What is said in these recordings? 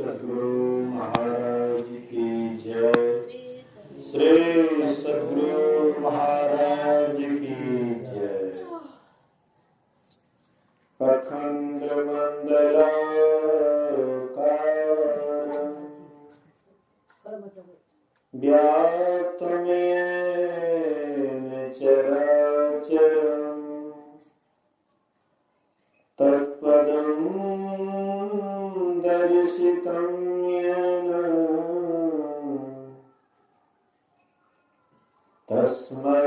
सद्गुरु महाराज की जय। श्री सद्गुरु महाराज की जय। अखंड मंडलाकारं व्याप्तं येन चराचरं तत्पदं दर्शितं येन तस्मै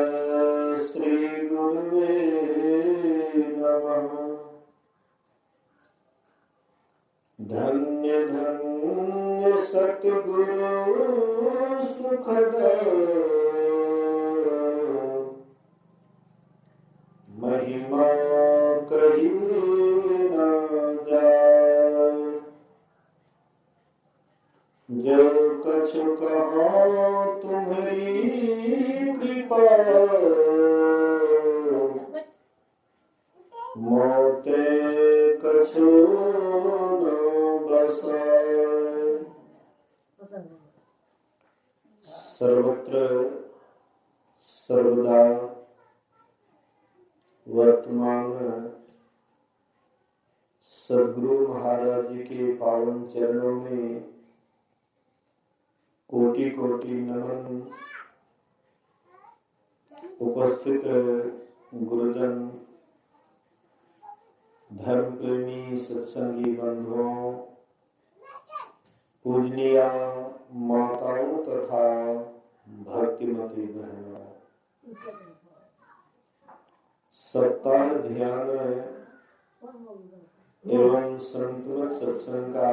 श्री गुरुवे नमः। धन्य धन्य सतगुरु सुखदेव महिमा कही न जाए। जो कछु कहा तुम्हारी कृपा मोते कछु न बसाए। सर्वत्र सर्वदा वर्तमान सद्गुरु महाराज जी के पावन चरणों में कोटि कोटि नमन। उपस्थित गुरुजन, धर्म प्रेमी सत्संगी बंधुओं, पूजनीय माताओं तथा भक्तिमती बहनों, सप्ताह ध्यान एवं संतमत सत्संग का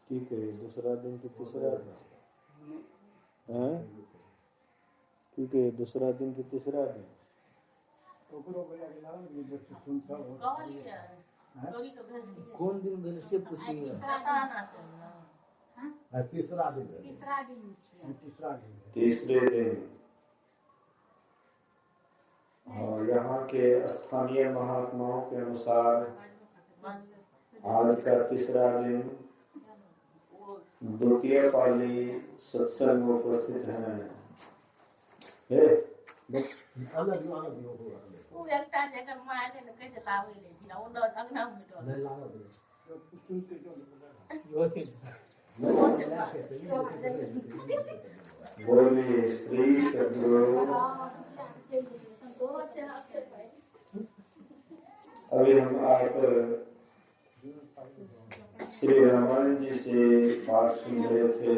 ठीक है। दूसरा दिन की तीसरा दिन है, ठीक है। दूसरा दिन की तीसरा दिन कौन दिन भेल से पूछिए। तीसरे दिन और यहाँ के स्थानीय महात्माओं के अनुसार आज का तीसरा दिन द्वितीय पाली सत्संग में उपस्थित हैं। बोलिए श्री सद्गुरु। अभी हम आप श्री रामायण जी से पाठ सुन रहे थे।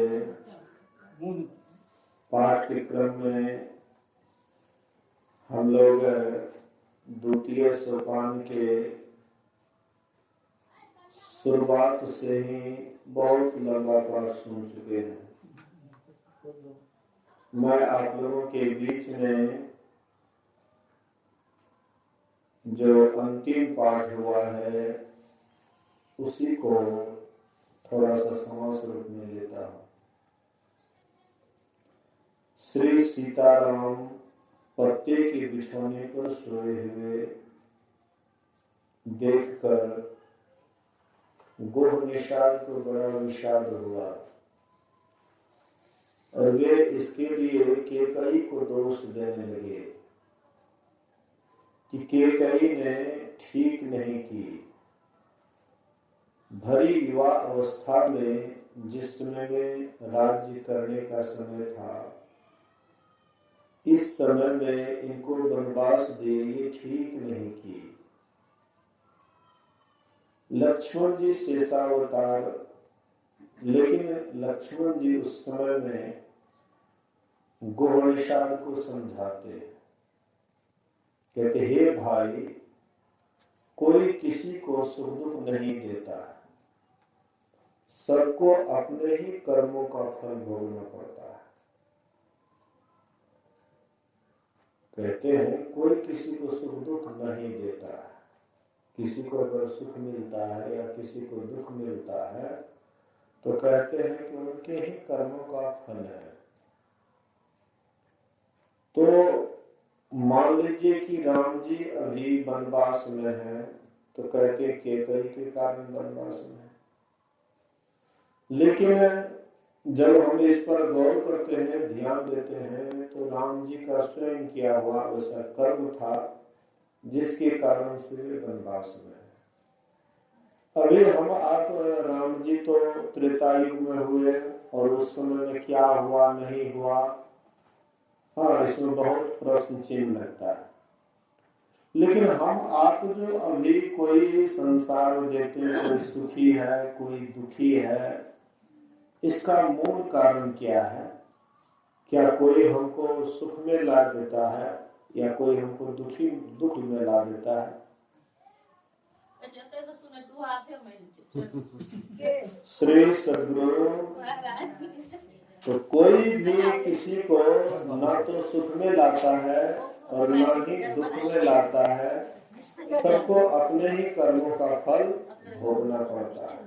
पाठ के क्रम में हम लोग द्वितीय सोपान के शुरुआत से ही बहुत लंबा पाठ सुन चुके हैं। मैं आप लोगों के बीच में जो अंतिम पाठ हुआ है उसी को थोड़ा सा समास रूप में लेता हूं। श्री सीताराम पत्ते के बिछौने पर सोए हुए देखकर गोह निषाद को बड़ा विषाद हुआ और वे इसके लिए केकई को दोष देने लगे कि केकई ने ठीक नहीं की। भरी युवा अवस्था में जिस समय में राज्य करने का समय था, इस समय में इनको वनवास दे ये ठीक नहीं की। लक्ष्मण जी शेषावतार, लेकिन लक्ष्मण जी उस समय में गोहनिषाद को समझाते, कहते हे भाई, कोई किसी को सुख दुख नहीं देता, सबको अपने ही कर्मों का फल भोगना पड़ता है। कहते हैं कोई किसी को सुख दुख नहीं देता। किसी को अगर सुख मिलता है या किसी को दुख मिलता है तो कहते हैं कि उनके ही कर्मों का फल है। तो मान लीजिए कि राम जी अभी वनवास में हैं, तो कहते हैं केकई के कारण वनवास में। लेकिन जब हम इस पर गौर करते हैं, ध्यान देते हैं, तो राम जी का स्वयं किया हुआ वैसा कर्म था जिसके कारण से वे वनवास में। अभी हम आप राम जी तो त्रेता युग में हुए और उस समय में क्या हुआ नहीं हुआ, हाँ, इसमें बहुत प्रश्न चिन्ह लगता है। लेकिन हम आप जो अभी कोई संसार में देखते हैं, कोई सुखी है कोई दुखी है, इसका मूल कारण क्या है? क्या कोई हमको सुख में ला देता है या कोई हमको दुख में ला देता है? श्री सद्गुरु तो कोई भी किसी को ना तो सुख में लाता है और ना ही दुख में लाता है, सबको अपने ही कर्मों का फल भोगना पड़ता है।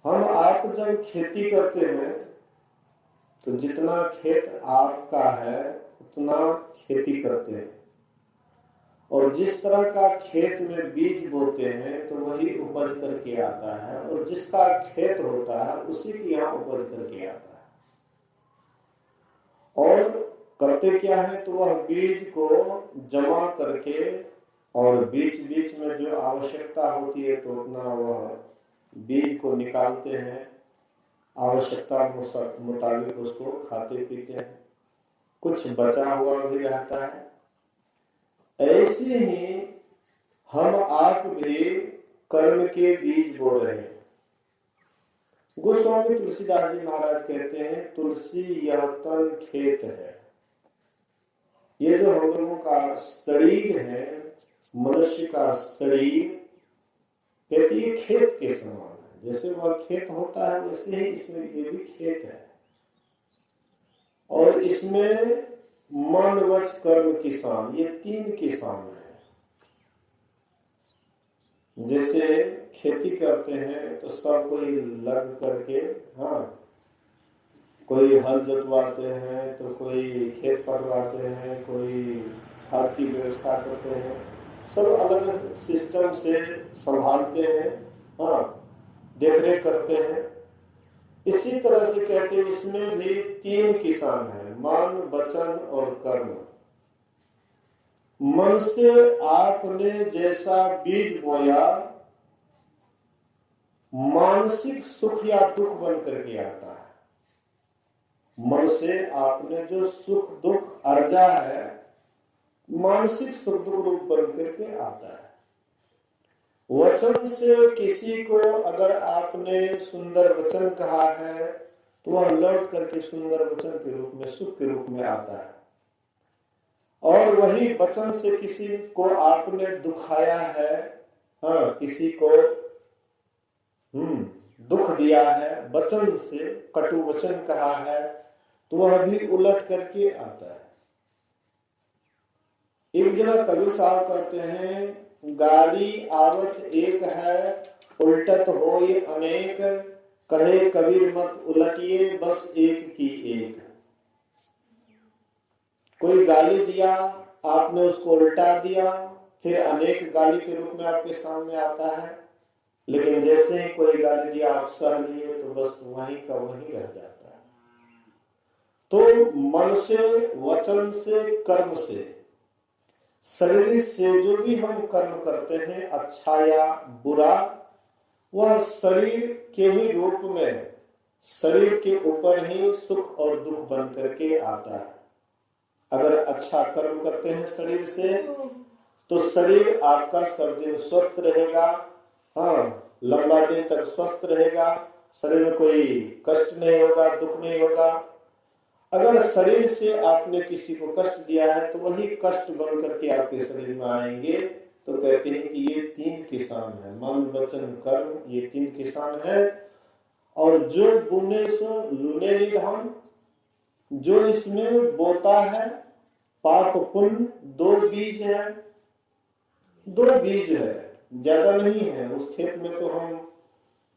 हम आप जब खेती करते हैं तो जितना खेत आपका है उतना खेती करते हैं, और जिस तरह का खेत में बीज बोते हैं तो वही उपज करके आता है, और जिसका खेत होता है उसी के यहाँ उपज करके आता है। और करते क्या है, तो वह बीज को जमा करके और बीच बीच में जो आवश्यकता होती है तो उतना वह बीज को निकालते हैं, आवश्यकता मुताबिक उसको खाते पीते हैं, कुछ बचा हुआ भी रहता है। ऐसे ही हम आप भी कर्म के बीज बो रहे हैं। गोस्वामी तुलसीदास जी महाराज कहते हैं, तुलसी यह तन खेत है। ये जो हम लोगों का शरीर है, मनुष्य का शरीर, कहते ये खेत के समान है। जैसे वह खेत होता है वैसे ही इसमें ये भी खेत है, और इसमें मन वच कर्म किसान, ये 3 किसान है। जैसे खेती करते हैं तो सब कोई लग करके, हाँ, कोई हल जोतवाते हैं तो कोई खेत पटवाते हैं, कोई खाद की व्यवस्था करते हैं, सब अलग सिस्टम से संभालते हैं, हाँ, देखरेख करते हैं। इसी तरह से कहते हैं इसमें भी 3 किसान हैं, मन वचन और कर्म। मन से आपने जैसा बीज बोया, मानसिक सुख या दुख बन करके आता है। मन से आपने जो सुख दुख अर्जा है, मानसिक सुख दुख रूप बन करके आता है। वचन से किसी को अगर आपने सुंदर वचन कहा है तो वह लौट करके सुंदर वचन के रूप में, सुख के रूप में आता है। और वही वचन से किसी को आपने दुखाया है, हाँ, किसी को दुख दिया है, वचन से कटु वचन कहा है, तो वह भी उलट करके आता है। एक जगह कबीर साहब कहते हैं, गाली आवत एक है, उल्टत होय अनेक, कहे कबीर मत उलटिए, बस एक की एक। कोई गाली दिया, आपने उसको उल्टा दिया, फिर अनेक गाली के रूप में आपके सामने आता है। लेकिन जैसे ही कोई गाली दिया आप सह लिए तो बस वहीं का वहीं रह जाता है। तो मन से, वचन से, कर्म से, शरीर से जो भी हम कर्म करते हैं, अच्छा या बुरा, वह शरीर के ही रूप में, शरीर के ऊपर ही सुख और दुख बन करके आता है। अगर अच्छा कर्म करते हैं शरीर से तो शरीर आपका सब दिन स्वस्थ रहेगा, हाँ, लंबा दिन तक स्वस्थ रहेगा, शरीर में कोई कष्ट नहीं होगा, दुख नहीं होगा। अगर शरीर से आपने किसी को कष्ट दिया है तो वही कष्ट बन करके आपके शरीर में आएंगे। तो कहते हैं कि ये 3 किसान है, मन वचन कर्म, ये 3 किसान है। और जो बुने सो लुने निधान, जो इसमें बोता है, पाप पुण्य 2 बीज है, 2 बीज है, ज्यादा नहीं है। उस खेत में तो हम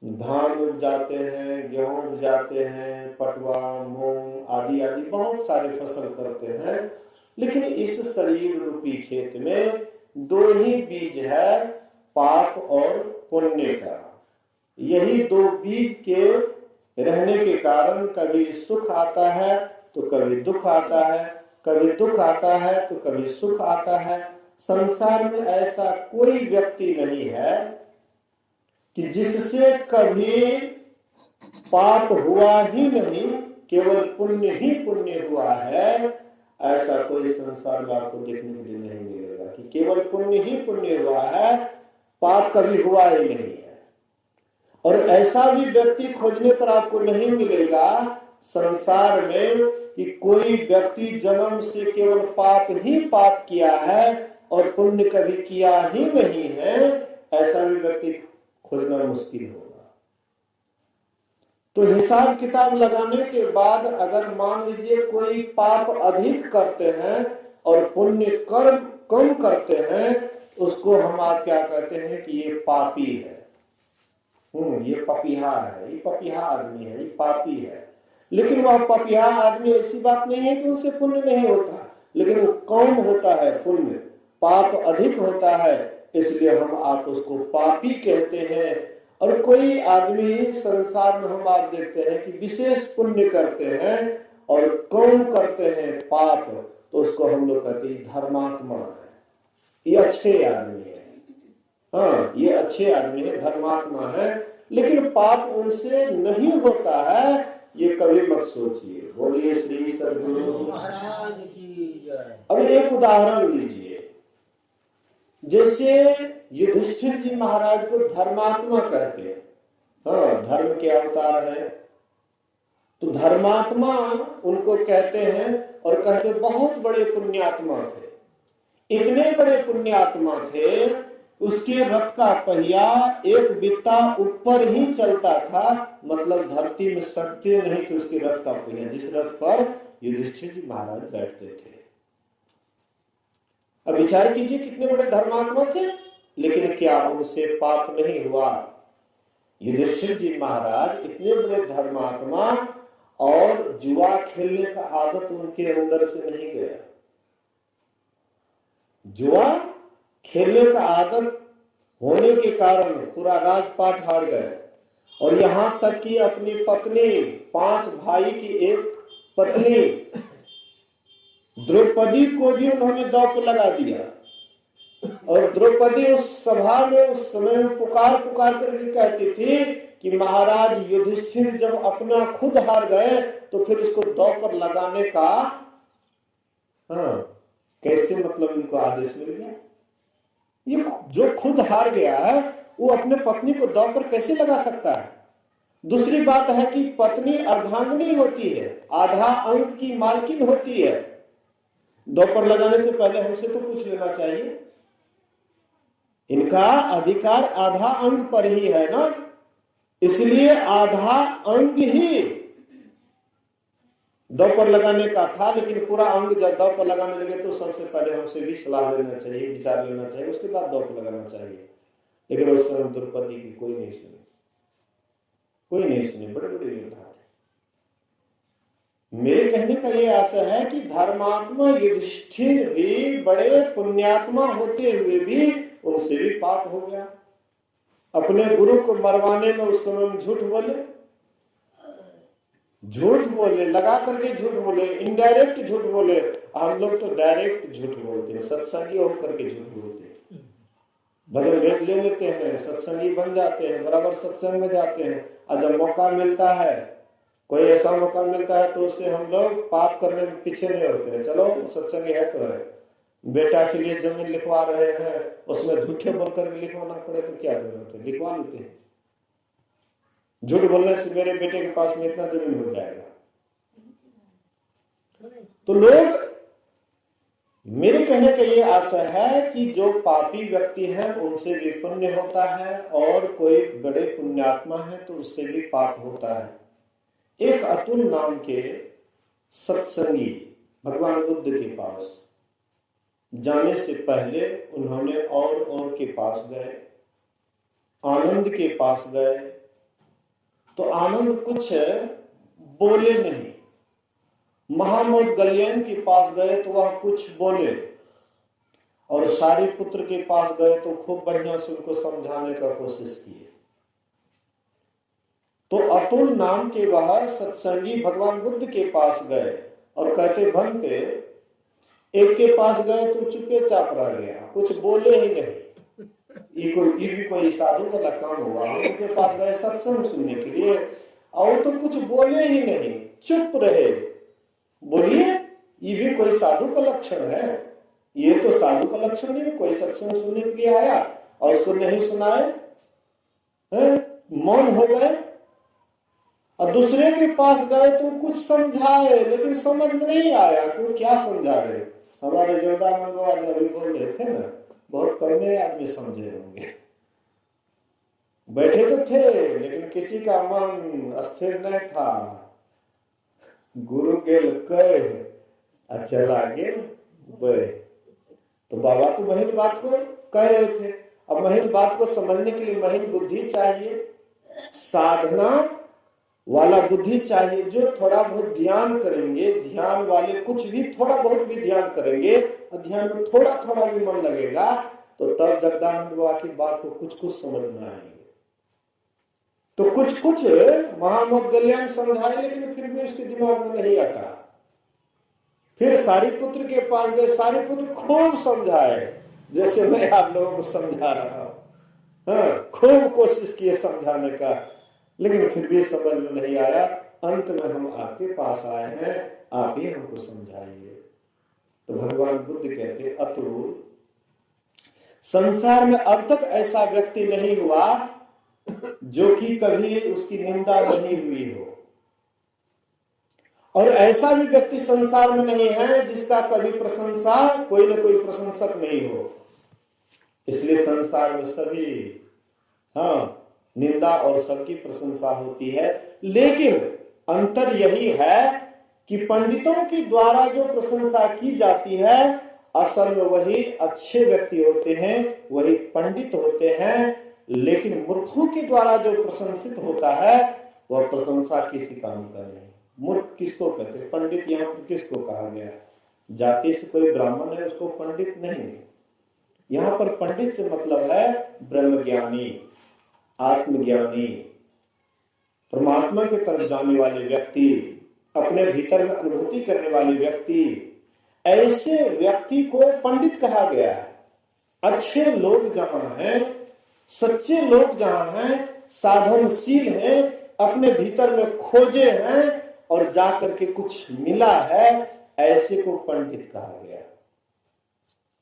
धान उपजाते हैं, गेहूं उपजाते हैं, पटवा, मूंग आदि आदि बहुत सारे फसल करते हैं। लेकिन इस शरीर रूपी खेत में दो ही बीज है, पाप और पुण्य का। यही दो बीज के रहने के कारण कभी सुख आता है तो कभी दुख आता है, कभी दुख आता है तो कभी सुख आता है। संसार में ऐसा कोई व्यक्ति नहीं है कि जिससे कभी पाप हुआ ही नहीं, केवल पुण्य ही पुण्य हुआ है। ऐसा कोई संसार में आपको देखने के लिए नहीं मिलेगा कि केवल पुण्य ही पुण्य हुआ है, पाप कभी हुआ ही नहीं है। और ऐसा भी व्यक्ति खोजने पर आपको नहीं मिलेगा संसार में कि कोई व्यक्ति जन्म से केवल पाप ही पाप किया है और पुण्य कभी किया ही नहीं है। ऐसा भी व्यक्ति खोजना मुश्किल होगा। तो हिसाब किताब लगाने के बाद अगर मान लीजिए कोई पाप अधिक करते हैं और पुण्य कर्म कम करते हैं, उसको हम आप क्या कहते हैं कि ये पापी है, ये पपीहा है, ये पपीहा आदमी है, ये पापी है। लेकिन वह पपीहा आदमी, ऐसी बात नहीं है कि उनसे पुण्य नहीं होता, लेकिन वो कम होता है पुण्य, पाप अधिक होता है, इसलिए हम आप उसको पापी कहते हैं। और कोई आदमी संसार में हम आप देखते हैं कि विशेष पुण्य करते हैं और कम करते हैं पाप, तो उसको हम लोग कहते हैं धर्मात्मा है, ये अच्छे आदमी है, हाँ ये अच्छे आदमी है, धर्मात्मा है। लेकिन पाप उनसे नहीं होता है, ये कभी मत सोचिए। बोलिए श्री सद्गुरु महाराज की जय। अब एक उदाहरण लीजिए, जैसे युधिष्ठिर जी महाराज को धर्मात्मा कहते हैं, हाँ धर्म के अवतार है, तो धर्मात्मा उनको कहते हैं और कहते बहुत बड़े पुण्यात्मा थे। इतने बड़े पुण्यात्मा थे, उसके रथ का पहिया एक बित्ता ऊपर ही चलता था, मतलब धरती में सटते नहीं थे उसके रथ का पहिया, जिस रथ पर युधिष्ठिर जी महाराज बैठते थे। अब विचार कीजिए कितने बड़े धर्मात्मा थे, लेकिन क्या उनसे पाप नहीं हुआ? युधिष्ठिर जी महाराज इतने बड़े धर्मात्मा और जुआ खेलने का आदत उनके अंदर से नहीं गया। जुआ खेलने का आदत होने के कारण पूरा राजपाट हार गए, और यहां तक कि अपनी पत्नी, 5 भाई की एक पत्नी द्रौपदी को भी उन्होंने दांव पे लगा दिया। और द्रौपदी उस सभा में उस समय में पुकार पुकार करके कहती थी कि महाराज युधिष्ठिर जब अपना खुद हार गए तो फिर इसको दांव पर लगाने का कैसे मतलब इनको आदेश मिल गया? ये जो खुद हार गया है वो अपने पत्नी को दांव पर कैसे लगा सकता है? दूसरी बात है कि पत्नी अर्धांगिनी होती है, आधा अंग की मालकिन होती है। दांव पर लगाने से पहले हमसे तो पूछ लेना चाहिए। इनका अधिकार आधा अंग पर ही है ना, इसलिए आधा अंग ही दांव पर लगाने का था, लेकिन पूरा अंग जब दांव पर लगाने लगे तो सबसे पहले हमसे भी सलाह लेना चाहिए, विचार लेना चाहिए, उसके बाद दांव पर लगाना चाहिए। लेकिन उस समय द्रौपदी की कोई नहीं सुनी, कोई नहीं सुनी। बड़े बड़े योद्धा थे। मेरे कहने का ये आशा है कि धर्मात्मा युधिष्ठिर भी बड़े पुण्यात्मा होते हुए भी उनसे भी पाप हो गया। अपने गुरु को मरवाने में उस समय झूठ बोले, लगा करके झूठ बोले, इनडायरेक्ट झूठ बोले। हम लोग तो डायरेक्ट झूठ बोलते हैं, सत्संगी होकर के झूठ बोलते हैं, भजन भेद ले लेते हैं, सत्संगी बन जाते हैं, बराबर सत्संग में जाते हैं। और जब मौका मिलता है, कोई ऐसा मौका मिलता है, तो उससे हम लोग पाप करने में पीछे नहीं होते हैं। चलो सत्संगी है तो है, बेटा के लिए जमीन लिखवा रहे हैं, उसमें झूठे बोलकर भी लिखवाना पड़े तो क्या जरूरत है, लिखवा लेते हैं। झूठ बोलने से मेरे बेटे के पास में इतना जमीन हो जाएगा। तो लोग, मेरे कहने का ये आशा है कि जो पापी व्यक्ति है उनसे भी पुण्य होता है, और कोई बड़े पुण्यात्मा है तो उससे भी पाप होता है। एक अतुल नाम के सत्संगी भगवान बुद्ध के पास जाने से पहले उन्होंने और के पास गए, आनंद के पास गए, तो आनंद कुछ बोले नहीं। महामोदगल्यन के पास गए तो वह कुछ बोले। और सारिपुत्र के पास गए तो खूब बढ़िया से उनको समझाने का कोशिश किए। तो अतुल नाम के वह सत्संगी भगवान बुद्ध के पास गए और कहते भंते, एक के पास गए तो चुपे चाप रह गया, कुछ बोले ही नहीं। ये भी कोई साधु का काम हुआ। उनके पास गए सत्संग सुनने के लिए और तो कुछ बोले ही नहीं, चुप रहे। बोलिए, ये भी कोई साधु का लक्षण है? ये तो साधु का लक्षण नहीं। कोई सत्संग सुनने के लिए आया और उसको नहीं सुनाए, मौन हो गए। और दूसरे के पास गए तो कुछ समझाए, लेकिन समझ में नहीं आया कोई क्या समझा रहे। हमारे जोधानंद बाबा अभी बोल रहे थे ना, बहुत कम आदमी समझे होंगे। बैठे तो थे लेकिन किसी का मन स्थिर नहीं था। गुरु गेल कह चला गेल बड़े। तो बाबा तो महिल बात को कह रहे थे। अब महिल बात को समझने के लिए महिल बुद्धि चाहिए, साधना वाला बुद्धि चाहिए। जो थोड़ा बहुत ध्यान करेंगे, ध्यान वाले कुछ भी थोड़ा बहुत भी ध्यान करेंगे और ध्यान में थोड़ा थोड़ा भी मन लगेगा तो तब जगदानंद बाबा की बात को कुछ कुछ समझ में आएंगे। तो कुछ कुछ महामोद कल्याण समझाए, लेकिन फिर भी उसके दिमाग में नहीं अटा। फिर सारिपुत्र के पास गए, सारिपुत्र खूब समझाए जैसे मैं आप लोगों को समझा रहा हूं। खूब कोशिश किए समझाने का, लेकिन फिर भी समझ में नहीं आया। अंत में हम आपके पास आए हैं, आप ही हमको समझाइए। तो भगवान बुद्ध कहते, अतुल, संसार में अब तक ऐसा व्यक्ति नहीं हुआ जो कि कभी उसकी निंदा नहीं हुई हो, और ऐसा भी व्यक्ति संसार में नहीं है जिसका कभी प्रशंसा कोई न कोई प्रशंसक नहीं हो। इसलिए संसार में सभी निंदा और सबकी प्रशंसा होती है, लेकिन अंतर यही है कि पंडितों के द्वारा जो प्रशंसा की जाती है असल में वही अच्छे व्यक्ति होते हैं, वही पंडित होते हैं। लेकिन मूर्खों के द्वारा जो प्रशंसित होता है वह प्रशंसा किसी काम का नहीं। मूर्ख किसको कहते हैं? पंडित यहाँ पर किसको कहा गया? जाति से कोई ब्राह्मण है उसको पंडित नहीं। यहाँ पर पंडित से मतलब है ब्रह्मज्ञानी, आत्मज्ञानी, परमात्मा की तरफ जाने वाले व्यक्ति, अपने भीतर में अनुभूति करने वाले व्यक्ति। ऐसे व्यक्ति को पंडित कहा गया है। अच्छे लोग जहां हैं, सच्चे लोग जहां हैं, साधनशील हैं, अपने भीतर में खोजे हैं और जाकर के कुछ मिला है, ऐसे को पंडित कहा गया।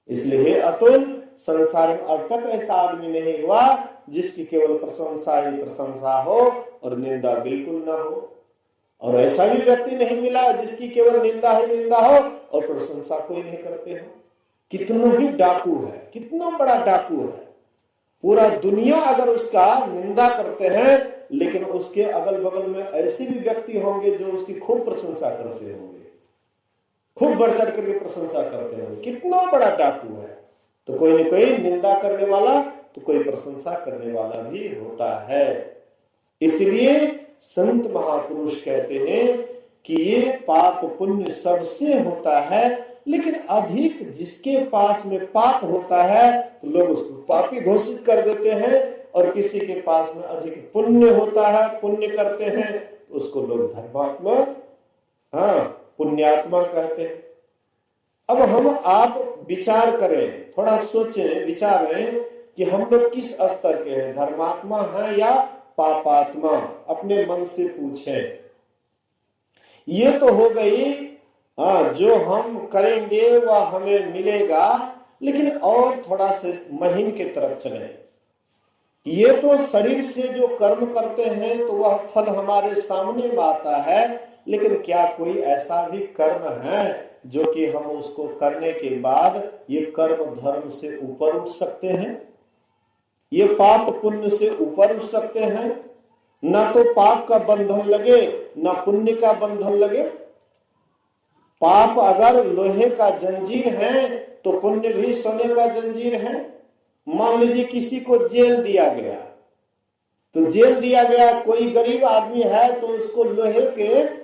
इसलिए हे अतुल, संसार में अब तक ऐसा आदमी नहीं हुआ जिसकी केवल प्रशंसा ही प्रशंसा हो और निंदा बिल्कुल ना हो, और ऐसा भी व्यक्ति नहीं मिला जिसकी केवल निंदा ही निंदा हो और प्रशंसा कोई नहीं करते हो। कितना ही डाकू है, कितना बड़ा डाकू है, पूरा दुनिया अगर उसका निंदा करते हैं, लेकिन उसके अगल बगल में ऐसे भी व्यक्ति होंगे जो उसकी खूब प्रशंसा करते होंगे, खूब बढ़ चढ़ करके प्रशंसा करते होंगे। कितना बड़ा डाकू है। तो कोई न कोई निंदा करने वाला तो कोई प्रशंसा करने वाला भी होता है। इसलिए संत महापुरुष कहते हैं कि ये पाप पुण्य सबसे होता है, लेकिन अधिक जिसके पास में पाप होता है तो लोग उसको पापी घोषित कर देते हैं, और किसी के पास में अधिक पुण्य होता है, पुण्य करते हैं तो उसको लोग धर्मात्मा, पुण्यात्मा कहते हैं। अब हम आप विचार करें, थोड़ा सोचें, विचारें कि हम लोग किस स्तर के हैं, धर्मात्मा हैं या पापात्मा? अपने मन से पूछें। ये तो हो गई जो हम करेंगे वह हमें मिलेगा, लेकिन और थोड़ा से महीन के तरफ चलें। ये तो शरीर से जो कर्म करते हैं तो वह फल हमारे सामने में आता है, लेकिन क्या कोई ऐसा भी कर्म है जो कि हम उसको करने के बाद ये कर्म धर्म से ऊपर उठ सकते हैं, ये पाप पुण्य से ऊपर उठ सकते हैं? ना तो पाप का बंधन लगे ना पुण्य का बंधन लगे। पाप अगर लोहे का जंजीर है तो पुण्य भी सोने का जंजीर है। मान लीजिए किसी को जेल दिया गया, तो जेल दिया गया, कोई गरीब आदमी है तो उसको लोहे के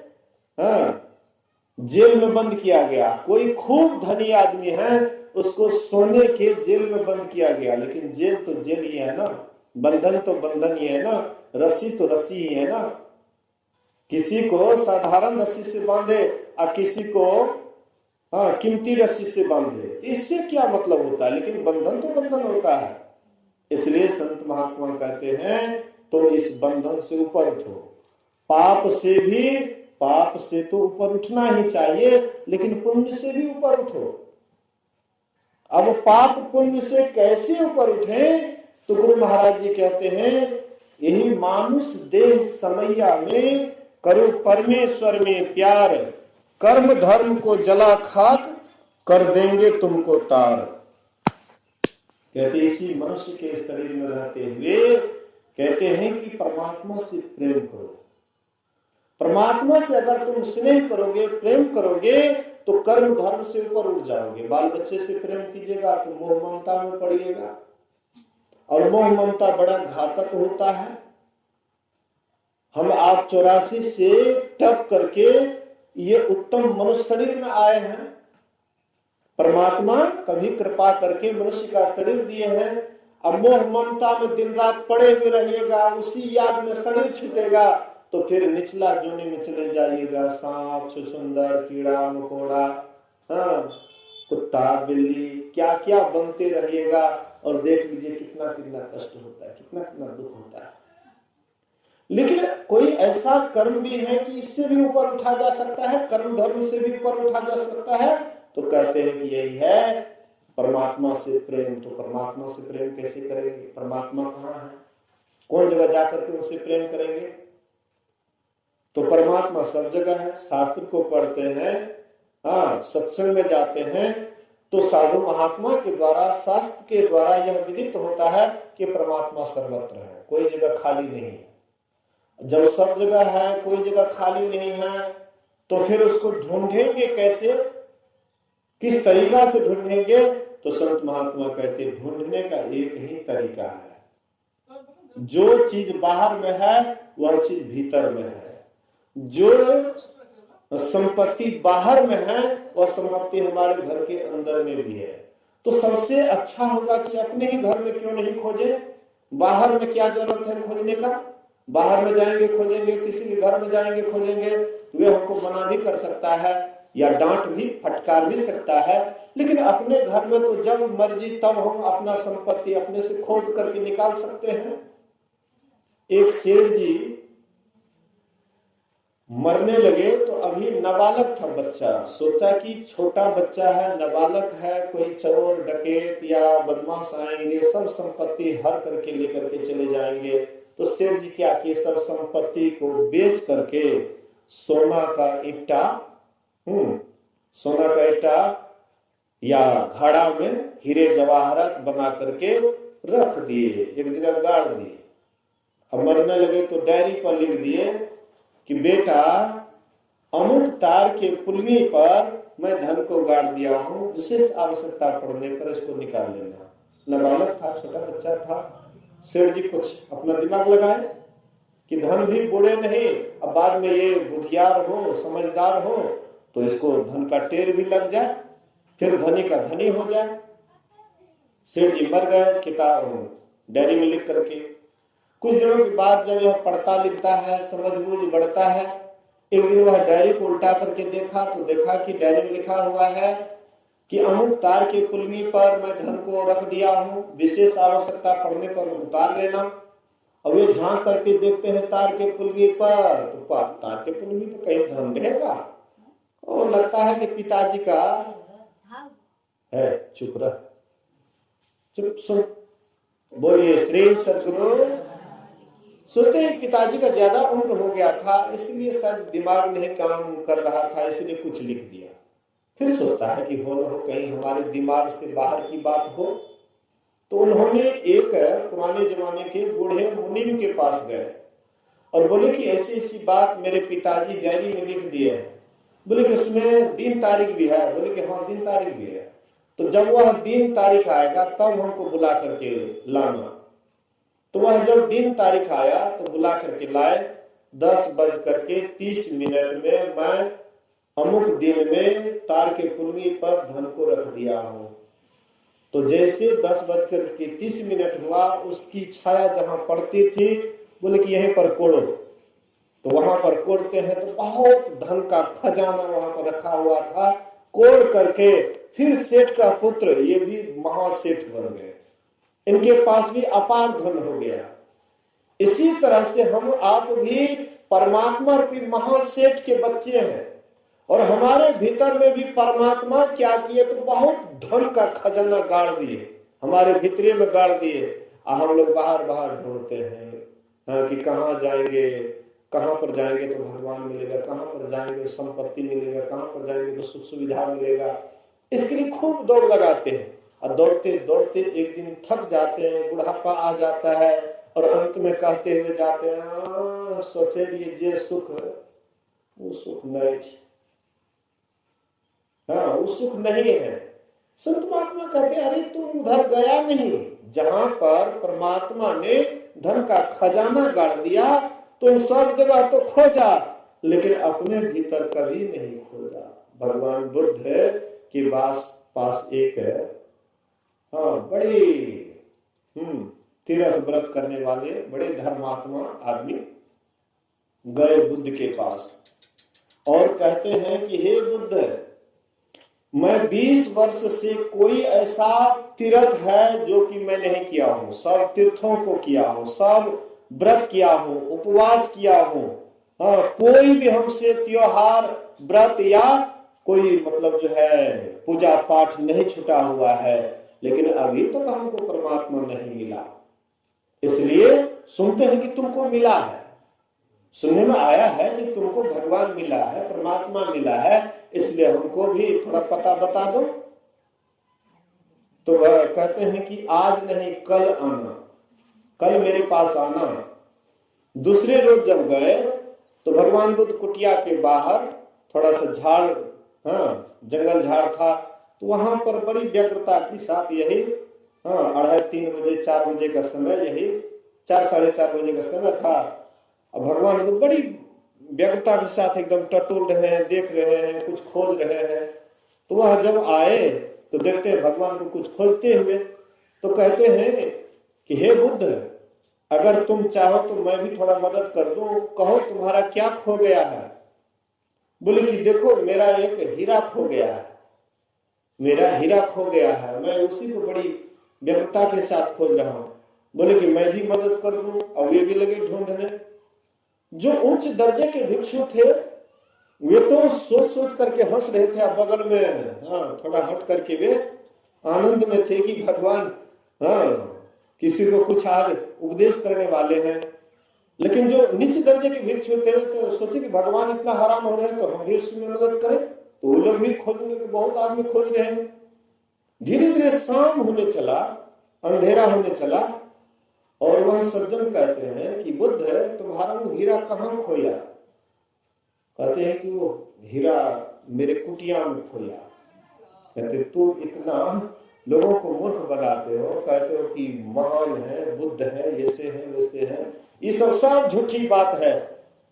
जेल में बंद किया गया। कोई खूब धनी आदमी है उसको सोने के जेल में बंद किया गया, लेकिन जेल तो जेल ही है ना, बंधन तो बंधन ही है ना, रस्सी तो रस्सी ही है ना। किसी को साधारण रस्सी से बांधे और किसी को कीमती रस्सी से बांधे, इससे क्या मतलब होता है, लेकिन बंधन तो बंधन होता है। इसलिए संत महात्मा कहते हैं तो इस बंधन से ऊपर उठो। पाप से तो ऊपर उठना ही चाहिए, लेकिन पुण्य से भी ऊपर उठो। अब पाप पुण्य से कैसे ऊपर उठे, तो गुरु महाराज जी कहते हैं यही मानुष देह समैया में करो परमेश्वर में प्यार, कर्म धर्म को जला खाक कर देंगे तुमको तार। कहते इसी मनुष्य के शरीर में रहते हुए कहते हैं कि परमात्मा से प्रेम करो। परमात्मा से अगर तुम स्नेह करोगे, प्रेम करोगे, तो कर्म धर्म से ऊपर उठ जाओगे। बाल बच्चे से प्रेम कीजिएगा तो मोह ममता में पड़िएगा, और मोह ममता बड़ा घातक होता है। हम आप 84 से टप करके ये उत्तम मनुष्य शरीर में आए हैं। परमात्मा कभी कृपा करके मनुष्य का शरीर दिए हैं। अब मोह ममता में दिन रात पड़े हुए रहिएगा, उसी याद में शरीर छूटेगा, तो फिर निचला जोनी में चले जाइएगा। सांप, छुछुंदर, कीड़ा मकोड़ा, कुत्ता बिल्ली, क्या क्या बनते रहिएगा, और देख लीजिए कितना कितना कष्ट होता है, कितना कितना दुख होता है। लेकिन कोई ऐसा कर्म भी है कि इससे भी ऊपर उठा जा सकता है, कर्म धर्म से भी ऊपर उठा जा सकता है, तो कहते हैं कि यही है परमात्मा से प्रेम। तो परमात्मा से प्रेम कैसे करेंगे? परमात्मा कहाँ है? कौन जगह जाकर के उनसे प्रेम करेंगे? तो परमात्मा सब जगह है। शास्त्र को पढ़ते हैं, सत्संग में जाते हैं, तो साधु महात्मा के द्वारा, शास्त्र के द्वारा यह विदित होता है कि परमात्मा सर्वत्र है, कोई जगह खाली नहीं है। जब सब जगह है, कोई जगह खाली नहीं है, तो फिर उसको ढूंढेंगे कैसे, किस तरीका से ढूंढेंगे? तो संत महात्मा कहते हैं ढूंढने का एक ही तरीका है। जो चीज बाहर में है वह चीज भीतर में है, जो संपत्ति बाहर में है वह संपत्ति हमारे घर के अंदर में भी है। तो सबसे अच्छा होगा कि अपने ही घर में क्यों नहीं खोजें? बाहर में क्या जरूरत है खोजने का? बाहर में जाएंगे खोजेंगे, किसी के घर में जाएंगे खोजेंगे, वे हमको मना भी कर सकता है या डांट भी, फटकार भी सकता है। लेकिन अपने घर में तो जब मर्जी तब हम अपना संपत्ति अपने से खोद करके निकाल सकते हैं। एक सेठ जी मरने लगे तो अभी नाबालग था बच्चा, सोचा कि छोटा बच्चा है, नाबालग है, कोई चोर डकैत या बदमाश आएंगे, सब संपत्ति हर करके लेकर के चले जाएंगे। तो सेठ जी क्या किए, सब संपत्ति को बेच करके सोना का ईटा या घड़ा में हीरे जवाहरात बना करके रख दिए, एक जगह गाड़ दिए। अब मरने लगे तो डायरी पर लिख दिए कि बेटा अमुक तार के पुलनी पर मैं धन को गाड़ दिया हूँ, विशेष आवश्यकता पड़ने पर इसको निकाल लेना। नाबालग था, छोटा बच्चा था। सेठ जी कुछ अपना दिमाग लगाए कि धन भी बुढ़े नहीं, अब बाद में ये बुद्धियार हो, समझदार हो, तो इसको धन का टेर भी लग जाए, फिर धनी का धनी हो जाए। सेठ जी मर गए, किताब डायरी में लिख करके। कुछ दिनों के बाद जब यह पढ़ता लिखता है, समझबूझ बढ़ता है, एक दिन वह डायरी को उल्टा करके देखा तो देखा कि डायरी में लिखा हुआ है कि अमुक तार के पुलनी पर मैं धन को रख दिया हूँ, विशेष आवश्यकता पड़ने पर उतार लेना। अब ये झांक करके देखते हैं तार के पुलनी पर, तो तार के पुलनी पर कहीं धन रहेगा, और लगता है कि पिताजी का है। चुप रह, चुप सुन, बोलिए श्री सद्गुरु। सोचते हैं पिताजी का ज्यादा उम्र हो गया था, इसलिए शायद दिमाग नहीं काम कर रहा था, इसलिए कुछ लिख दिया। फिर सोचता है कि हो न हो कहीं हमारे दिमाग से बाहर की बात हो। तो उन्होंने एक पुराने जमाने के बूढ़े मुनीम के पास गए और बोले कि ऐसी ऐसी बात मेरे पिताजी डायरी में लिख दिए हैं। बोले कि उसमें दिन तारीख भी है? बोले कि हाँ दिन तारीख भी है। तो जब वह दिन तारीख आएगा तब हमको बुला करके लाना। तो वह जब दिन तारीख आया तो बुला करके लाए। 10:30 में मैं अमुक दिन में तार के पुलनी पर धन को रख दिया हूँ। तो जैसे 10:30 हुआ, उसकी छाया जहां पड़ती थी, बोले कि यहीं पर कोड़ो। तो वहां पर कोड़ते हैं तो बहुत धन का खजाना वहां पर रखा हुआ था। कोड़ करके फिर सेठ का पुत्र, ये भी महासेठ बन गए, इनके पास भी अपार धन हो गया। इसी तरह से हम आप भी परमात्मा रूपी महासेठ के बच्चे हैं, और हमारे भीतर में भी परमात्मा क्या किए, तो बहुत धन का खजाना गाड़ दिए, हमारे भीतरे में गाड़ दिए। हम लोग बाहर बाहर ढूंढते हैं कि कहाँ जाएंगे, कहाँ पर जाएंगे तो भगवान मिलेगा, कहाँ पर जाएंगे तो संपत्ति मिलेगा, कहाँ पर जाएंगे तो सुख सुविधा मिलेगा। इसके लिए खूब दौड़ लगाते हैं, और दौड़ते दौड़ते एक दिन थक जाते हैं, बुढ़ापा आ जाता है, और अंत में कहते हुए जाते हैं, सोचे ये जे सुख वो सुख नहीं, वो सुख नहीं है। संत महात्मा कहते हैं, अरे तुम उधर गया नहीं, जहां पर परमात्मा ने धन का खजाना गाड़ दिया, तुम सब जगह तो खोजा, लेकिन अपने भीतर कभी नहीं खोजा। भगवान बुद्ध के पास एक बड़ी तीर्थ व्रत करने वाले बड़े धर्मात्मा आदमी गए बुद्ध के पास, और कहते हैं कि हे बुद्ध, मैं 20 वर्ष से कोई ऐसा तीर्थ है जो कि मैं नहीं किया हूं, सब तीर्थों को किया हूं, सब व्रत किया हूं, उपवास किया हूं, कोई भी हमसे त्योहार व्रत या कोई मतलब जो है पूजा पाठ नहीं छूटा हुआ है, लेकिन अभी तक हमको परमात्मा नहीं मिला। इसलिए सुनते हैं कि तुमको मिला है, सुनने में आया है कि तुमको भगवान मिला है, परमात्मा मिला है, इसलिए हमको भी थोड़ा पता बता दो। तो वह कहते हैं कि आज नहीं कल आना, कल मेरे पास आना। दूसरे रोज जब गए तो भगवान बुद्ध कुटिया के बाहर थोड़ा सा झाड़, जंगल झाड़ था, तो वहां पर बड़ी व्यग्रता के साथ यही 2:30 बजे 4 बजे का समय, यही 4 साढ़े 4 बजे का समय था। अब भगवान बुद्ध बड़ी व्यग्रता के साथ एकदम टटोल रहे हैं, देख रहे हैं, कुछ खोज रहे हैं। तो वह जब आए तो देखते हैं भगवान को कुछ खोजते हुए, तो कहते हैं कि हे बुद्ध, अगर तुम चाहो तो मैं भी थोड़ा मदद कर दूं, कहो तुम्हारा क्या खो गया है। बोले कि देखो मेरा एक हीरा खो गया है, मेरा हीरा खो गया है, मैं उसी को बड़ी व्यग्रता के साथ खोज रहा हूं। बोले कि मैं भी मदद कर दूं, और वे भी लगे ढूंढने। जो उच्च दर्जे के भिक्षु थे वे तो सोच सोच करके हंस रहे थे, बगल में थोड़ा हट करके वे आनंद में थे कि भगवान किसी को कुछ आज उपदेश करने वाले हैं। लेकिन जो नीचे दर्जे के भिक्षु थे तो सोचे कि भगवान इतना हैरान हो रहे हैं तो हम भी उसमें मदद करें, तो वो लोग भी खोजने के बहुत आदमी खोज रहे हैं। धीरे धीरे शाम होने चला, अंधेरा होने चला, और वह सज्जन कहते हैं कि बुद्ध तुम्हारा वो हीरा कहाँ खोया। कहते हैं कि वो हीरा मेरे कुटिया में खोया। कहते तुम इतना लोगों को मूर्ख बनाते हो, कहते हो कि महान है, बुद्ध है, ऐसे है वैसे है, ये सब झूठी बात है।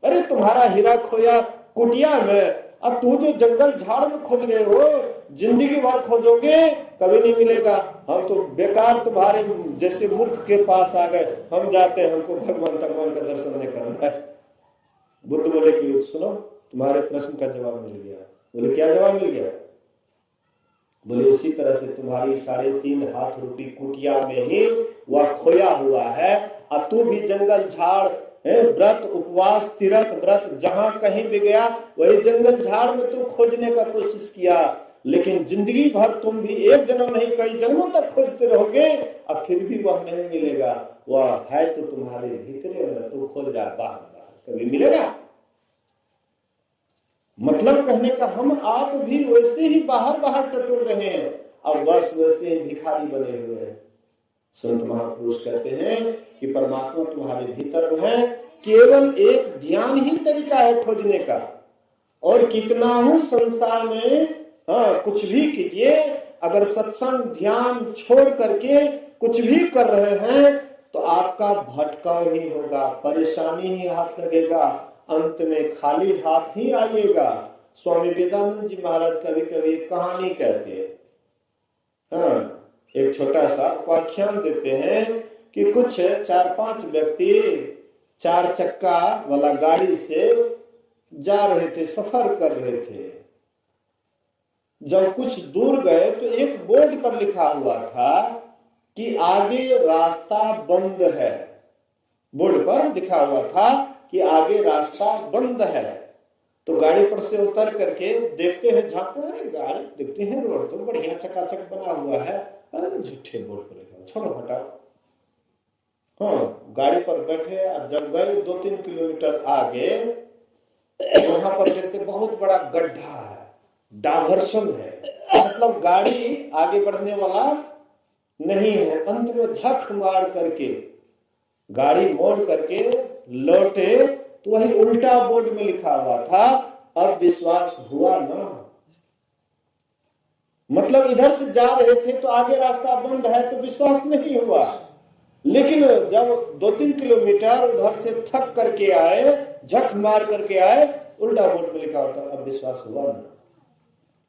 अरे तुम्हारा हीरा खोया कुटिया में, अब तू जो जंगल झाड़ में खोज रहे हो, जिंदगी भर खोजोगे कभी नहीं मिलेगा। हम तो बेकार तुम्हारे जैसे मूर्ख के पास आ गए, हम जाते हैं, हमको भगवान का दर्शन नहीं करना है। बुद्ध बोले कि सुनो, तुम्हारे प्रश्न का जवाब मिल गया। बोले क्या जवाब मिल गया। बोले उसी तरह से तुम्हारी 3.5 हाथ रूपी कुटिया में ही वह खोया हुआ है, अब तू भी जंगल झाड़ व्रत उपवास तीर्थ व्रत जहां कहीं भी गया, वही जंगल झाड़ में तू खोजने का कोशिश किया, लेकिन जिंदगी भर तुम भी एक जन्म नहीं कई जन्मों तक खोजते रहोगे, अब फिर भी वह नहीं मिलेगा। वह है तो तुम्हारे भीतरे में, तू खोज रहा बाहर बाहर, कभी मिलेगा। मतलब कहने का हम आप भी वैसे ही बाहर बाहर टटोल रहे हैं, और बस वैसे ही भिखारी बने हुए हैं। संत महापुरुष कहते हैं कि परमात्मा तुम्हारे भीतर है, केवल एक ध्यान ही तरीका है खोजने का। और कितना हूं संसार में कुछ भी कीजिए, अगर सत्संग ध्यान छोड़ करके कुछ भी कर रहे हैं तो आपका भटकाव ही होगा, परेशानी ही हाथ लगेगा, अंत में खाली हाथ ही आइएगा। स्वामी वेदानंद जी महाराज कभी कभी एक कहानी कहते हैं। एक छोटा सा उपाख्यान देते हैं कि कुछ 4-5 व्यक्ति 4 चक्का वाला गाड़ी से जा रहे थे, सफर कर रहे थे। जब कुछ दूर गए तो एक बोर्ड पर लिखा हुआ था कि आगे रास्ता बंद है। बोर्ड पर लिखा हुआ था कि आगे रास्ता बंद है। तो गाड़ी पर से उतर करके देखते हैं, झांकते हैं, अरे गाड़ी देखते हैं, रोड तो बढ़िया चकाचक बना हुआ है, अरे झूठे बोर्ड पर लिखा, छोड़ो हटाओ। हाँ, गाड़ी पर बैठे और जब गए 2-3 किलोमीटर आगे, वहां पर देखते बहुत बड़ा गड्ढा है, डाइवर्शन है, मतलब गाड़ी आगे बढ़ने वाला नहीं है। अंत में झक मार करके गाड़ी मोड़ करके लौटे तो वही उल्टा बोर्ड में लिखा हुआ था, अब विश्वास हुआ ना। मतलब इधर से जा रहे थे तो आगे रास्ता बंद है तो विश्वास नहीं हुआ, लेकिन जब 2-3 किलोमीटर उधर से थक करके आए, झक मार करके आए, उल्टा बोर्ड में लिखा होता, अब विश्वास हुआ ना।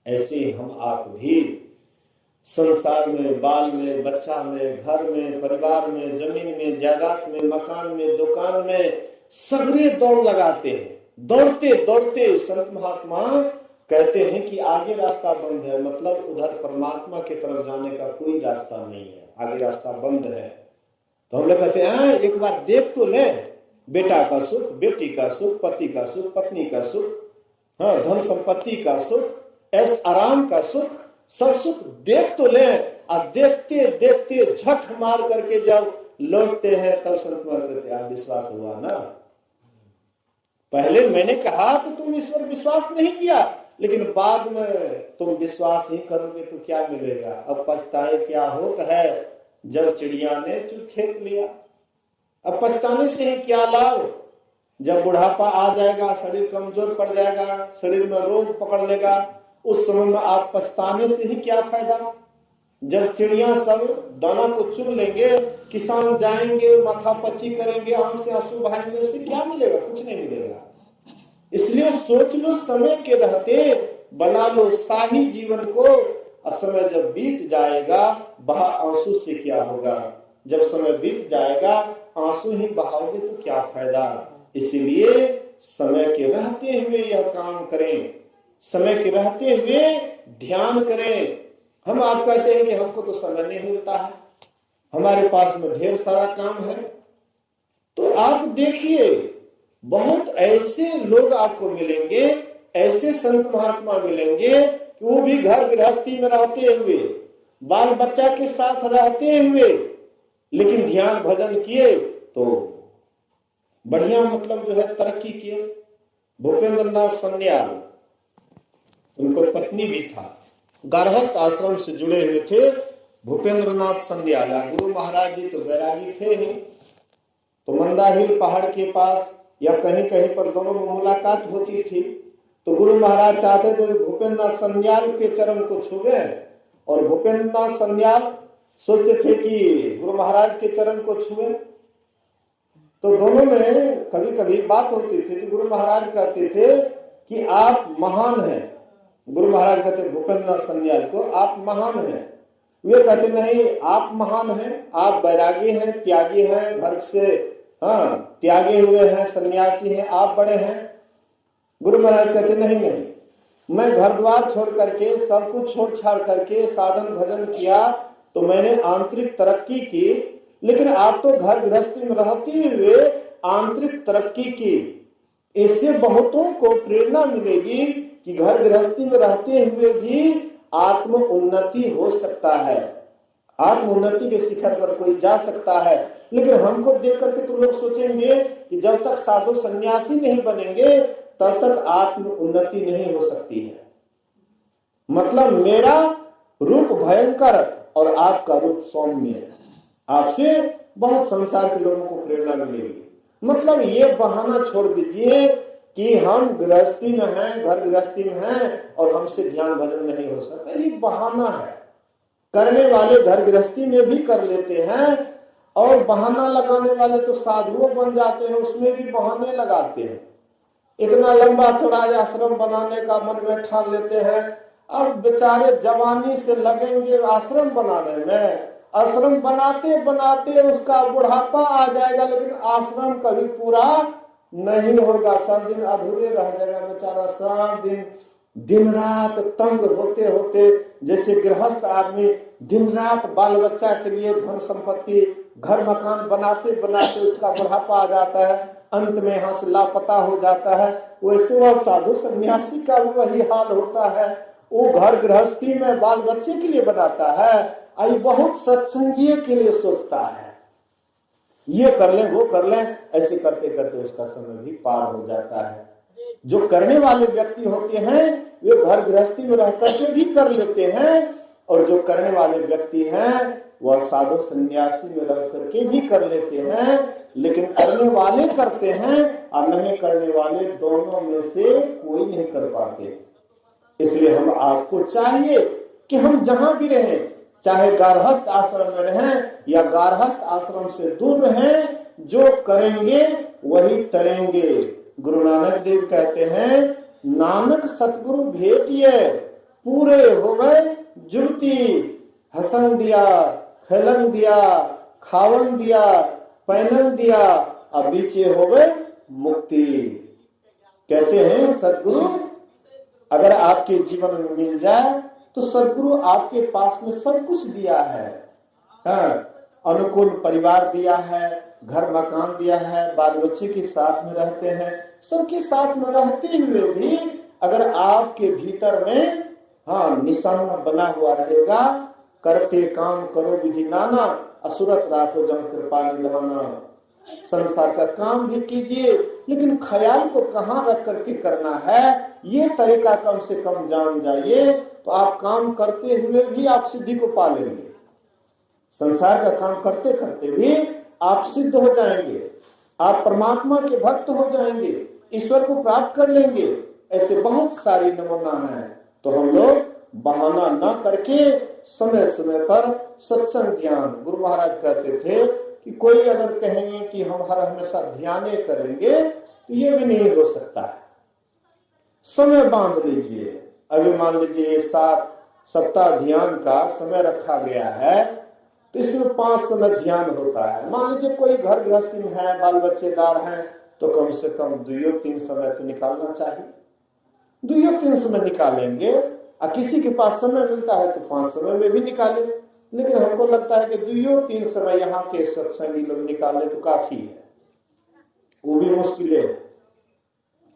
ऐसे ही हम आप भी संसार में, बाल में, बच्चा में, घर में, परिवार में, जमीन में, जायदाद में, मकान में, दुकान में सगरे दौड़ लगाते हैं। दौड़ते दौड़ते संत महात्मा कहते हैं कि आगे रास्ता बंद है, मतलब उधर परमात्मा की तरफ जाने का कोई रास्ता नहीं है, आगे रास्ता बंद है। तो हम लोग कहते हैं एक बार देख तो ले, बेटा का सुख, बेटी का सुख, पति का सुख, पत्नी का सुख, हाँ, धन संपत्ति का सुख, ऐश आराम का सुख, सब सुख देख तो ले। और देखते देखते झक मार करके जब लौटते हैं तब संत कहते हैं विश्वास हुआ ना। पहले मैंने कहा तो तुम इस पर विश्वास नहीं किया, लेकिन बाद में तुम विश्वास ही करोगे तो क्या मिलेगा। अब पछताए क्या होता है जब चिड़िया ने चुग खेत लिया। अब पछताने से ही क्या लाभ, जब बुढ़ापा आ जाएगा, शरीर कमजोर पड़ जाएगा, शरीर में रोग पकड़ लेगा, उस समय में आप पछताने से ही क्या फायदा। जब चिड़िया सब दाना को चुन लेंगे, किसान जाएंगे, माथा पच्ची करेंगे, आंख से आंसू बहाएंगे, उससे क्या मिलेगा, कुछ नहीं मिलेगा। इसलिए सोच लो, समय के रहते बना लो शाही जीवन को, और समय जब बीत जाएगा बहा आंसू से क्या होगा। जब समय बीत जाएगा आंसू ही बहाओगे तो क्या फायदा। इसलिए समय के रहते हुए यह काम करें, समय के रहते हुए ध्यान करें। हम आप कहते हैं कि हमको तो समय नहीं मिलता है, हमारे पास में ढेर सारा काम है, तो आप देखिए बहुत ऐसे लोग आपको मिलेंगे, ऐसे संत महात्मा मिलेंगे कि वो भी घर गृहस्थी में रहते हुए, बाल बच्चा के साथ रहते हुए, लेकिन ध्यान भजन किए तो बढ़िया, मतलब जो है तरक्की किए। भूपेंद्र नाथ सन्याल, उनको पत्नी भी था, गारहस्थ आश्रम से जुड़े हुए थे भूपेंद्र नाथ सन्याल। गुरु महाराज जी तो वैरागी थे ही, तो मंदाहिल पहाड़ के पास या कहीं कहीं पर दोनों में मुलाकात होती थी। तो गुरु महाराज चाहते थे भूपेंद्र नाथ सन्याल के चरण को छुए, और भूपेंद्र नाथ सन्याल सोचते थे कि गुरु महाराज के चरण को छुए। तो दोनों में कभी कभी बात होती थी, तो गुरु महाराज कहते थे कि आप महान हैं। गुरु महाराज कहते भूपेंद्र नाथ सन्याल को, आप महान हैं। वे कहते नहीं, आप महान हैं, आप बैरागी हैं, त्यागी हैं, घर से त्यागे हुए हैं, सन्यासी हैं, आप बड़े हैं। गुरु महाराज कहते नहीं नहीं, मैं घर द्वार छोड़ करके, सब कुछ छोड़ छाड़ करके साधन भजन किया तो मैंने आंतरिक तरक्की की, लेकिन आप तो घर गृहस्थी में रहते हुए आंतरिक तरक्की की। इससे बहुतों को प्रेरणा मिलेगी कि घर गृहस्थी में रहते हुए भी आत्म उन्नति हो सकता है, आत्म उन्नति के शिखर पर कोई जा सकता है। लेकिन हमको देख करके तो लोग सोचेंगे कि जब तक साधु सन्यासी नहीं बनेंगे तब तक आत्म उन्नति नहीं हो सकती है। मतलब मेरा रूप भयंकर और आपका रूप सौम्य, आपसे बहुत संसार के लोगों को प्रेरणा मिलेगी। मतलब ये बहाना छोड़ दीजिए कि हम गृहस्थी में हैं, घर गृहस्थी में हैं और हमसे ध्यान भजन नहीं हो सकता, ये बहाना है। करने वाले घर गृहस्थी में भी कर लेते हैं, और बहाना लगाने वाले तो साधुओं बन जाते हैं, उसमें भी बहाने लगाते हैं। इतना लंबा चौड़ा आश्रम बनाने का मन में ठान लेते हैं, अब बेचारे जवानी से लगेंगे आश्रम बनाने में, आश्रम बनाते बनाते उसका बुढ़ापा आ जाएगा, लेकिन आश्रम कभी पूरा नहीं होगा, सब दिन अधूरे रह जाएगा बेचारा। सब दिन दिन रात तंग होते होते, जैसे गृहस्थ आदमी दिन रात बाल बच्चा के लिए धन संपत्ति घर मकान बनाते बनाते उसका बुढ़ापा आ जाता है, अंत में यहाँ से लापता हो जाता है, वैसे वह साधु सन्यासी का भी वही हाल होता है। वो घर गृहस्थी में बाल बच्चे के लिए बनाता है, आई बहुत सत्संगीय के लिए सोचता है, ये कर लें वो कर लें, ऐसे करते करते उसका समय भी पार हो जाता है। जो करने वाले व्यक्ति होते हैं वे घर गृहस्थी में रह करके भी कर लेते हैं, और जो करने वाले व्यक्ति हैं वह साधु सन्यासी में रह करके भी कर लेते हैं। लेकिन करने वाले करते हैं और नहीं करने वाले दोनों में से कोई नहीं कर पाते। इसलिए हम आपको चाहिए कि हम जहां भी रहें, चाहे गारहस्थ आश्रम में रहें या गारहस्थ आश्रम से दूर रहें, जो करेंगे वही तरेंगे। गुरु नानक देव कहते हैं, नानक सतगुरु भेटिए पूरे हो गए जुगती, हसन दिया खेलन दिया खावन दिया पहनन दिया, अब बीचे हो गए मुक्ति। कहते हैं सतगुरु अगर आपके जीवन में मिल जाए तो सदगुरु आपके पास में सब कुछ दिया है। अनुकूल परिवार दिया है, घर मकान दिया है, बाल बच्चे के साथ में रहते हैं, सबके साथ में रहते हुए भी अगर आपके भीतर में निशाना बना हुआ रहेगा, करते काम करो विधि नाना, असुरत राखो जन कृपा निधाना। संसार का काम भी कीजिए, लेकिन ख्याल को कहाँ रख करके करना है, ये तरीका कम से कम जान जाइए, तो आप काम करते हुए भी आप सिद्धि को पा लेंगे। संसार का काम करते करते भी आप सिद्ध हो जाएंगे, आप परमात्मा के भक्त हो जाएंगे, ईश्वर को प्राप्त कर लेंगे। ऐसे बहुत सारी नमूना है। तो हम लोग बहाना न करके समय समय पर सत्संग ध्यान, गुरु महाराज कहते थे कि कोई अगर कहेंगे कि हम हर हमेशा ध्यान करेंगे तो ये भी नहीं हो सकता है। समय बांध लीजिए। अभी मान लीजिए 7 सप्ताह ध्यान का समय रखा गया है, तो इसमें 5 समय ध्यान होता है। मान लीजिए कोई घर गृहस्थी में है, बाल बच्चेदार हैं, तो कम से कम 2-3 समय तो निकालना चाहिए। 2-3 समय निकालेंगे, और किसी के पास समय मिलता है तो 5 समय में भी निकाले। लेकिन हमको लगता है कि 2-3 समय यहाँ के सत्संगी लोग निकाले तो काफी है, वो भी मुश्किल है।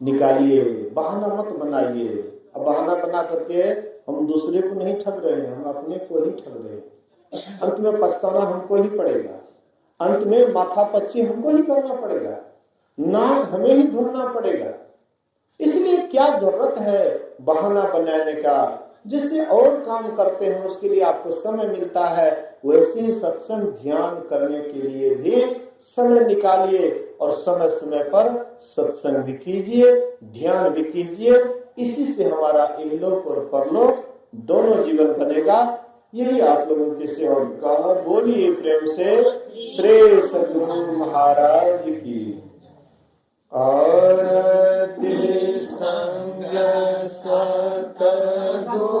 निकालिए, बहाना मत बनाइए। अब बहाना बना करके हम दूसरे को नहीं ठग रहे हैं, हम अपने को ही ठग रहे हैं। अंत में पछताना हमको ही पड़ेगा, अंत में माथा पच्ची हमको ही करना पड़ेगा, नाक हमें ही धुलना पड़ेगा। इसलिए क्या जरूरत है बहाना बनाने का, जिससे और काम करते हैं उसके लिए आपको समय मिलता है, वैसे ही सत्संग ध्यान करने के लिए भी समय निकालिए, और समय समय पर सत्संग भी कीजिए, ध्यान भी कीजिए। इसी से हमारा इहलोक और परलोक दोनों जीवन बनेगा। यही आप लोगों की सेवा का। बोलिए प्रेम से श्री सद्गुरु महाराज की। और संग सतगुरु